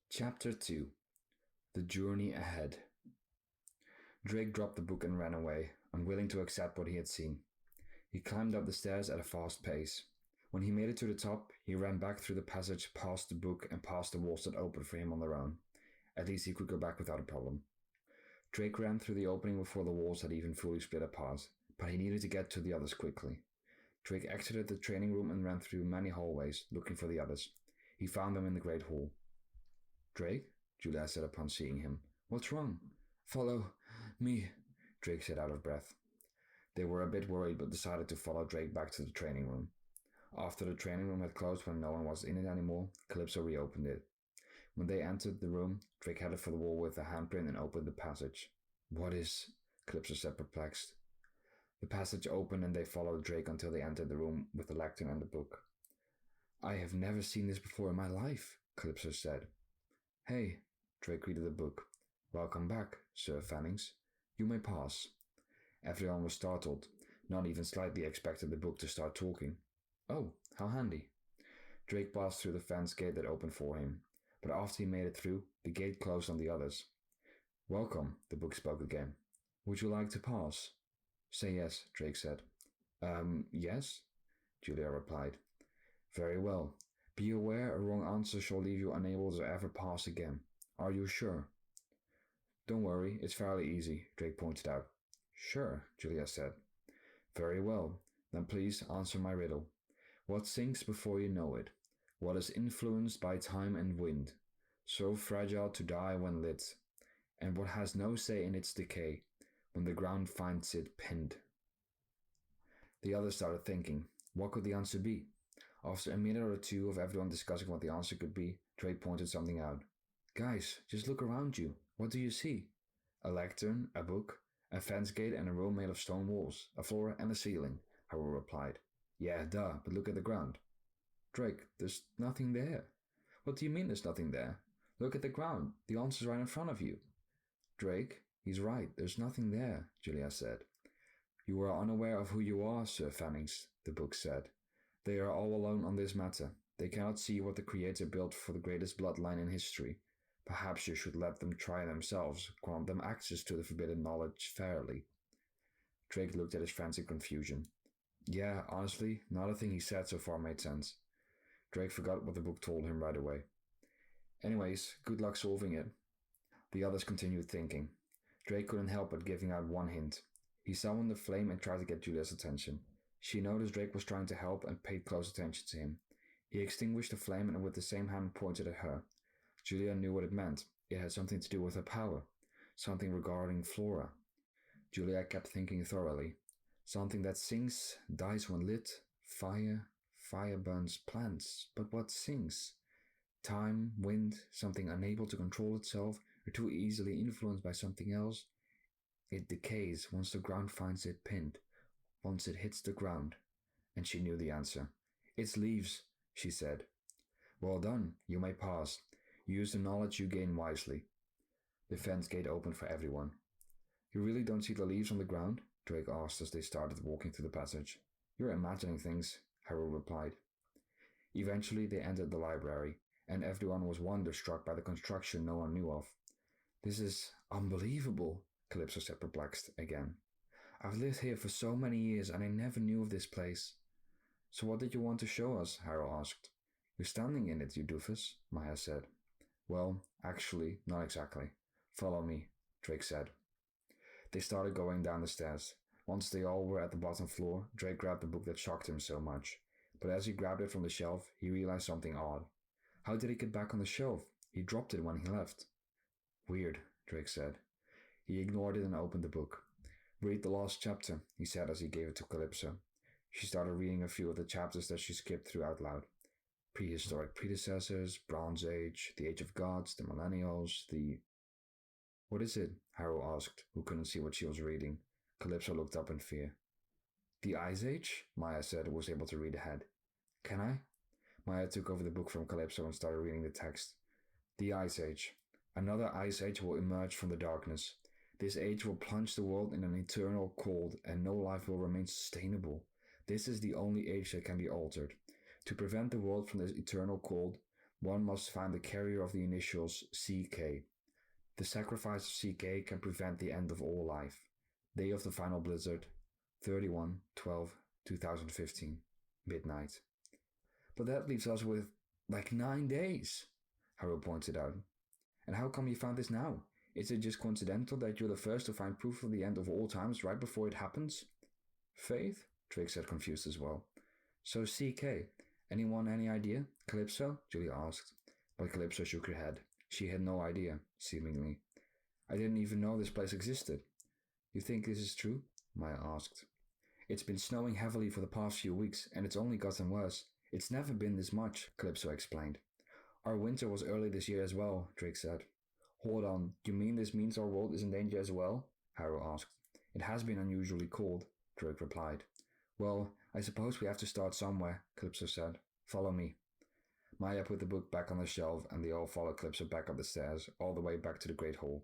Chapter 2. The Journey Ahead. Drake dropped the book and ran away, unwilling to accept what he had seen. He climbed up the stairs at a fast pace. When he made it to the top, he ran back through the passage, past the book, and past the walls that opened for him on their own. At least he could go back without a problem. Drake ran through the opening before the walls had even fully split apart, but he needed to get to the others quickly. Drake exited the training room and ran through many hallways, looking for the others. He found them in the Great Hall. "Drake?" Julia said upon seeing him. "What's wrong?" "Follow me," Drake said out of breath. They were a bit worried but decided to follow Drake back to the training room. After the training room had closed when no one was in it anymore, Calypso reopened it. When they entered the room, Drake headed for the wall with a handprint and opened the passage. "What is?" Calypso said, perplexed. The passage opened and they followed Drake until they entered the room with the lectern and the book. "I have never seen this before in my life," Calypso said. "Hey," Drake greeted the book. "Welcome back, Sir Fannings. You may pass." Everyone was startled. Not even slightly expected the book to start talking. "Oh, how handy." Drake passed through the fence gate that opened for him, but after he made it through, the gate closed on the others. "Welcome," the book spoke again. "Would you like to pass?" "Say yes," Drake said. Yes," Julia replied. "Very well. Be aware a wrong answer shall leave you unable to ever pass again. Are you sure?" "Don't worry, it's fairly easy," Drake pointed out. "Sure," Julia said. "Very well. Then please answer my riddle. What sinks before you know it? What is influenced by time and wind? So fragile to die when lit? And what has no say in its decay, when the ground finds it pinned?" The others started thinking. What could the answer be? After a minute or two of everyone discussing what the answer could be, Drake pointed something out. "Guys, just look around you. What do you see?" "A lectern, a book, a fence gate, and a room made of stone walls, a floor and a ceiling," Harold replied. "Yeah, duh, but look at the ground." "Drake, there's nothing there." "What do you mean there's nothing there? Look at the ground. The answer's right in front of you." "Drake, he's right. There's nothing there," Julia said. "You are unaware of who you are, Sir Fannings," the book said. "They are all alone on this matter. They cannot see what the Creator built for the greatest bloodline in history. Perhaps you should let them try themselves, grant them access to the forbidden knowledge fairly." Drake looked at his friends in confusion. Yeah, honestly, not a thing he said so far made sense. Drake forgot what the book told him right away. "Anyways, good luck solving it." The others continued thinking. Drake couldn't help but giving out one hint. He summoned the flame and tried to get Julia's attention. She noticed Drake was trying to help and paid close attention to him. He extinguished the flame and with the same hand pointed at her. Julia knew what it meant. It had something to do with her power. Something regarding Flora. Julia kept thinking thoroughly. Something that sinks, dies when lit. Fire burns plants. But what sinks? Time, wind, something unable to control itself or too easily influenced by something else. It decays once the ground finds it pinned, once it hits the ground. And she knew the answer. "It's leaves," she said. "Well done, you may pass. Use the knowledge you gain wisely." The fence gate opened for everyone. "You really don't see the leaves on the ground?" Drake asked as they started walking through the passage. "You're imagining things," Harold replied. Eventually they entered the library, and everyone was wonderstruck by the construction no one knew of. "This is unbelievable," Calypso said, perplexed again. "I've lived here for so many years and I never knew of this place." "So what did you want to show us?" Harold asked. "You're standing in it, you doofus," Maya said. "Well, actually, not exactly. Follow me," Drake said. They started going down the stairs. Once they all were at the bottom floor, Drake grabbed the book that shocked him so much. But as he grabbed it from the shelf, he realized something odd. How did it get back on the shelf? He dropped it when he left. "Weird," Drake said. He ignored it and opened the book. "Read the last chapter," he said as he gave it to Calypso. She started reading a few of the chapters that she skipped through out loud. Prehistoric predecessors, Bronze Age, the Age of Gods, the Millennials, the... "What is it?" Harold asked, who couldn't see what she was reading. Calypso looked up in fear. "The Ice Age?" Maya said, who was able to read ahead. "Can I?" Maya took over the book from Calypso and started reading the text. "The Ice Age. Another Ice Age will emerge from the darkness. This age will plunge the world in an eternal cold, and no life will remain sustainable. This is the only age that can be altered. To prevent the world from this eternal cold, One must find the carrier of the initials CK. The sacrifice of CK can prevent the end of all life. Day of the final blizzard, 31/12/2015, midnight. But that leaves us with like 9 days, Harold pointed out. And how come you found this now? Is it just coincidental that you're the first to find proof of the end of all times right before it happens? Faith? Drake said, confused as well. So CK, anyone any idea? Calypso? Julia asked. But Calypso shook her head. She had no idea, seemingly. I didn't even know this place existed. You think this is true? Maya asked. It's been snowing heavily for the past few weeks, and it's only gotten worse. It's never been this much, Calypso explained. Our winter was early this year as well, Drake said. Hold on, you mean this means our world is in danger as well? Harrow asked. It has been unusually cold, Drake replied. Well, I suppose we have to start somewhere, Calypso said. Follow me. Maya put the book back on the shelf, and they all followed Calypso back up the stairs, all the way back to the Great Hall.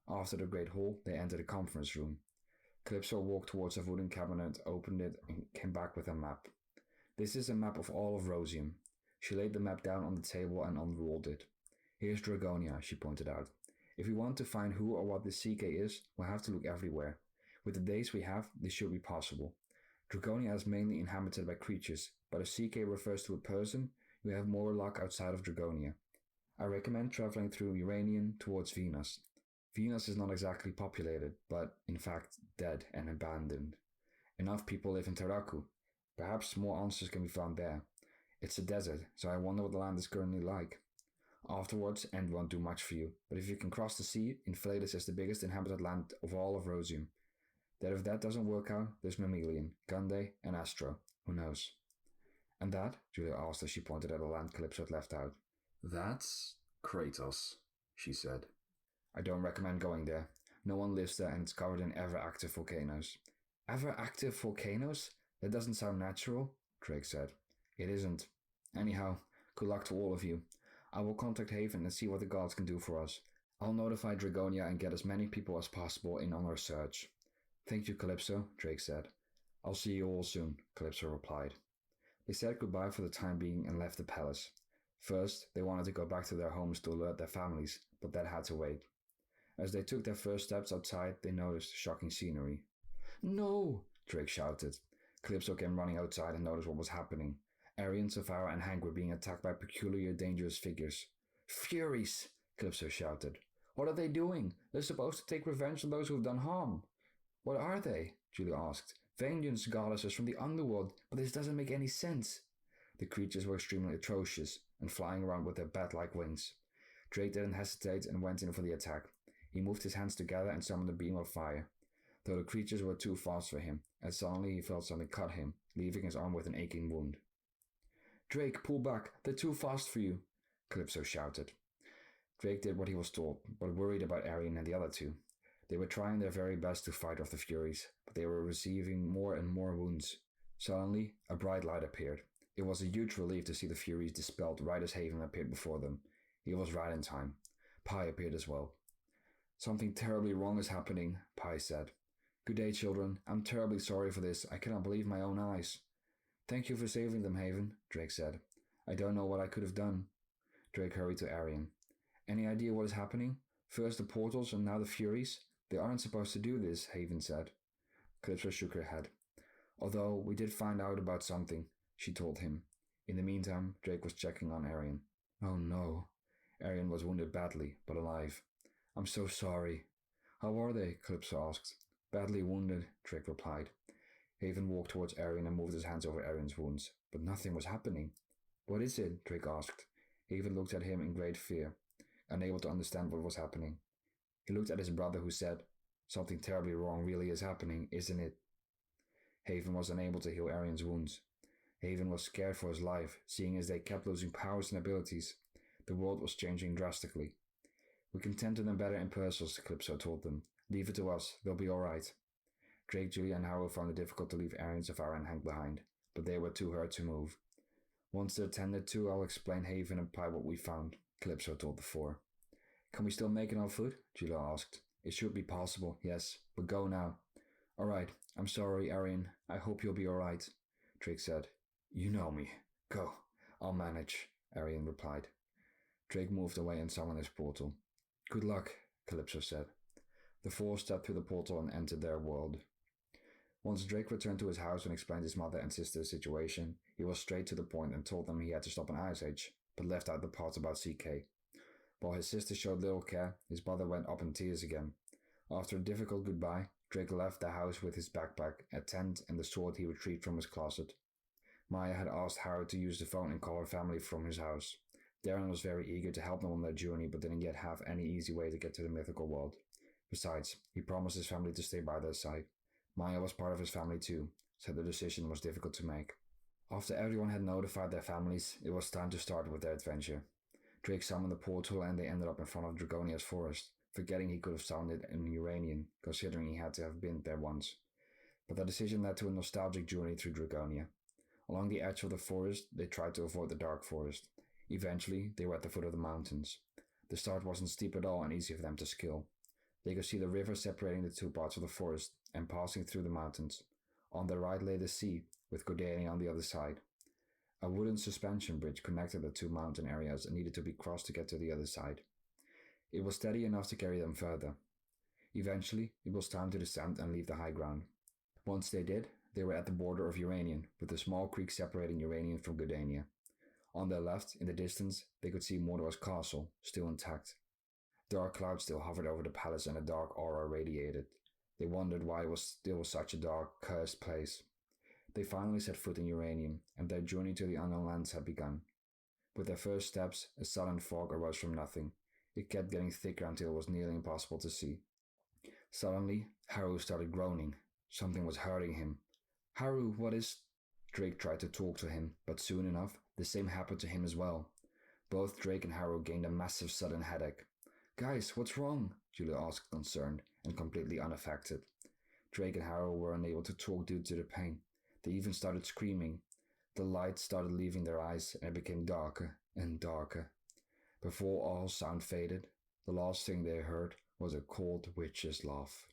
After the Great Hall, they entered a conference room. Calypso walked towards a wooden cabinet, opened it, and came back with a map. This is a map of all of Rosium. She laid the map down on the table and unrolled it. Here's Dragonia, she pointed out. If we want to find who or what this CK is, we'll have to look everywhere. With the days we have, this should be possible. Dragonia is mainly inhabited by creatures, but if CK refers to a person, you have more luck outside of Dragonia. I recommend traveling through Uranian towards Venus. Venus is not exactly populated, but in fact dead and abandoned. Enough people live in Taraku. Perhaps more answers can be found there. It's a desert, so I wonder what the land is currently like. Afterwards, End won't do much for you, but if you can cross the sea, Inflatus is the biggest inhabited land of all of Rosium. That if that doesn't work out, there's Mammalian, Gande, and Astro. Who knows? And that? Julia asked as she pointed at a land Calypso had left out. That's Kratos, she said. I don't recommend going there. No one lives there and it's covered in ever-active volcanoes. Ever-active volcanoes? That doesn't sound natural, Drake said. It isn't. Anyhow, good luck to all of you. I will contact Haven and see what the gods can do for us. I'll notify Dragonia and get as many people as possible in on our search. Thank you, Calypso, Drake said. I'll see you all soon, Calypso replied. They said goodbye for the time being and left the palace. First, they wanted to go back to their homes to alert their families, but that had to wait. As they took their first steps outside, they noticed shocking scenery. No! Drake shouted. Calypso came running outside and noticed what was happening. Arian, Sapphira, and Hank were being attacked by peculiar, dangerous figures. Furies! Calypso shouted. What are they doing? They're supposed to take revenge on those who have done harm. What are they? Julia asked. Vengeance goddesses from the underworld, but this doesn't make any sense. The creatures were extremely atrocious and flying around with their bat-like wings. Drake didn't hesitate and went in for the attack. He moved his hands together and summoned a beam of fire. Though the creatures were too fast for him, and suddenly he felt something cut him, leaving his arm with an aching wound. Drake, pull back. They're too fast for you, Calypso shouted. Drake did what he was told, but worried about Arian and the other two. They were trying their very best to fight off the Furies, but they were receiving more and more wounds. Suddenly, a bright light appeared. It was a huge relief to see the Furies dispelled right as Haven appeared before them. He was right in time. Pi appeared as well. Something terribly wrong is happening, Pi said. Good day, children. I'm terribly sorry for this. I cannot believe my own eyes. Thank you for saving them, Haven, Drake said. I don't know what I could have done. Drake hurried to Arian. Any idea what is happening? First the portals and now the Furies? They aren't supposed to do this, Haven said. Calypso shook her head. Although we did find out about something, she told him. In the meantime, Drake was checking on Arian. Oh no. Arian was wounded badly, but alive. I'm so sorry. How are they? Calypso asked. Badly wounded, Drake replied. Haven walked towards Arian and moved his hands over Arian's wounds, but nothing was happening. What is it? Drake asked. Haven looked at him in great fear, unable to understand what was happening. He looked at his brother who said, Something terribly wrong really is happening, isn't it? Haven was unable to heal Arian's wounds. Haven was scared for his life, seeing as they kept losing powers and abilities. The world was changing drastically. We can tend to them better in persons, Calypso told them. Leave it to us, they'll be alright. Drake, Julia, and Harold found it difficult to leave Arian, Sapphira, and Hank behind, but they were too hurt to move. Once they're tended to, I'll explain Haven and Pi what we found, Calypso told the four. Can we still make it on foot? Julia asked. It should be possible, yes, but go now. Alright, I'm sorry, Arian. I hope you'll be alright, Drake said. You know me. Go. I'll manage, Arian replied. Drake moved away and summoned his portal. Good luck, Calypso said. The four stepped through the portal and entered their world. Once Drake returned to his house and explained his mother and sister's situation, he was straight to the point and told them he had to stop an ice age, but left out the parts about CK. While his sister showed little care, his mother went up in tears again. After a difficult goodbye, Drake left the house with his backpack, a tent, and the sword he retrieved from his closet. Maya had asked Haru to use the phone and call her family from his house. Darren was very eager to help them on their journey, but didn't yet have any easy way to get to the mythical world. Besides, he promised his family to stay by their side. Maya was part of his family too, so the decision was difficult to make. After everyone had notified their families, it was time to start with their adventure. Drake summoned the portal and they ended up in front of Dragonia's forest, forgetting he could have sounded in Uranian, considering he had to have been there once. But the decision led to a nostalgic journey through Dragonia. Along the edge of the forest, they tried to avoid the dark forest. Eventually, they were at the foot of the mountains. The start wasn't steep at all and easy for them to scale. They could see the river separating the two parts of the forest and passing through the mountains. On their right lay the sea, with Gordania on the other side. A wooden suspension bridge connected the two mountain areas and needed to be crossed to get to the other side. It was steady enough to carry them further. Eventually, it was time to descend and leave the high ground. Once they did, they were at the border of Uranian, with a small creek separating Uranian from Gordania. On their left, in the distance, they could see Mordor's castle, still intact. Dark clouds still hovered over the palace and a dark aura radiated. They wondered why it was still such a dark, cursed place. They finally set foot in Uranian, and their journey to the unknown lands had begun. With their first steps, a sudden fog arose from nothing. It kept getting thicker until it was nearly impossible to see. Suddenly, Haru started groaning. Something was hurting him. Haru, what is... Drake tried to talk to him, but soon enough, the same happened to him as well. Both Drake and Haru gained a massive sudden headache. Guys, what's wrong? Julia asked, concerned and completely unaffected. Drake and Haru were unable to talk due to the pain. They even started screaming. The light started leaving their eyes and it became darker and darker. Before all sound faded, the last thing they heard was a cold witch's laugh.